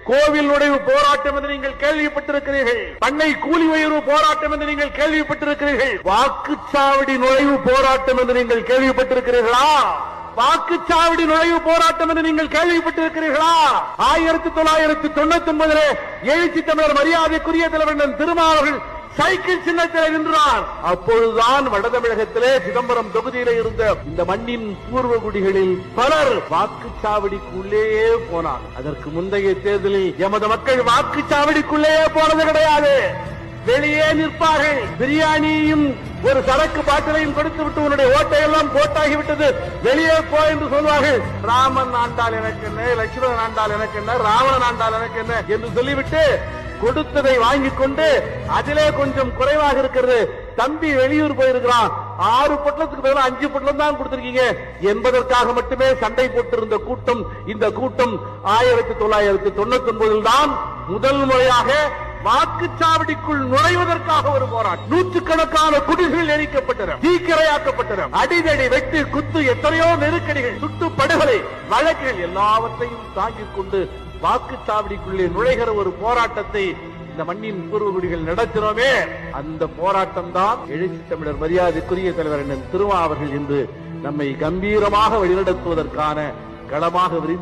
கோவில் நுழைவு போராட்டம் என்று நீங்கள் கேள்விப்பட்டிருக்கிறீர்கள். பண்ணை கூலி உயர்வு போராட்டம் என்று நீங்கள் கேள்விப்பட்டிருக்கிறீர்கள். வாக்குச்சாவடி நுழைவு போராட்டம் என்று நீங்கள் கேள்விப்பட்டிருக்கிறீர்களா? வாக்குச்சாவடி நுழைவு போராட்டம் என்று நீங்கள் கேள்விப்பட்டிருக்கிறீர்களா? 1999 எழுச்சி தமிழர் மரியாதைக்குரிய தலைவர் திருமாவர்கள் சைக்கிள் சின்னத்தில் நின்றார். அப்பொழுதுதான் வட தமிழகத்திலே சிதம்பரம் தொகுதியிலே இருந்த இந்த மண்ணின் பூர்வ குடிகளில் பலர் வாக்குச்சாவடிக்குள்ளேயே போனார். அதற்கு முந்தைய தேர்தலில் எமது மக்கள் வாக்குச்சாவடிக்குள்ளேயே போனது கிடையாது. வெளியே நிற்பார்கள். பிரியாணியும் ஒரு சரக்கு பாட்டிலையும் கொடுத்து விட்டு உன்னுடைய ஓட்டையெல்லாம் போட்டாகிவிட்டது, வெளியே போ என்று சொல்வார்கள். ராமன் ஆண்டால் எனக்கு என்ன, லட்சுமணன் ஆண்டால் எனக்கு என்ன, ராவணன் ஆண்டால் எனக்கு என்ன என்று சொல்லிவிட்டு கொடுத்ததை வாங்கிக் கொண்டு அதிலே கொஞ்சம் குறைவாக இருக்கிறது, தம்பி வெளியூர் போயிருக்கிறான், 6 பொட்டலத்துக்கு பதிலாக 5 பொட்டலம் தான் கொடுத்திருக்கீங்க என்பதற்காக மட்டுமே சண்டை போட்டிருந்த கூட்டம் இந்த கூட்டம் 1999 தான் முதல் முறையாக வாக்குச்சாவடிக்குள் நுழைவதற்காக ஒரு போராட்டம். நூற்றுக்கணக்கான குடிகள் எரிக்கப்பட்டன, தீக்கிரையாக்கப்பட்டன, அடிதடி வெட்டு குத்து, எத்தனையோ நெருக்கடிகள், சுட்டு படுகொலை வழக்குகள் எல்லாவற்றையும் தாங்கிக் கொண்டு வாக்குச்சாவடிக்குள்ளே நுழைகிற ஒரு போராட்டத்தை இந்த மண்ணின் பூர்வகுடிகள் நடத்தினோமே, அந்த போராட்டம் தான் எழுச்சி தமிழர் மரியாதைக்குரிய தலைவர் திருமா அவர்கள் இன்று நம்மை கம்பீரமாக வழிநடத்துவதற்கான களமாக விரிந்து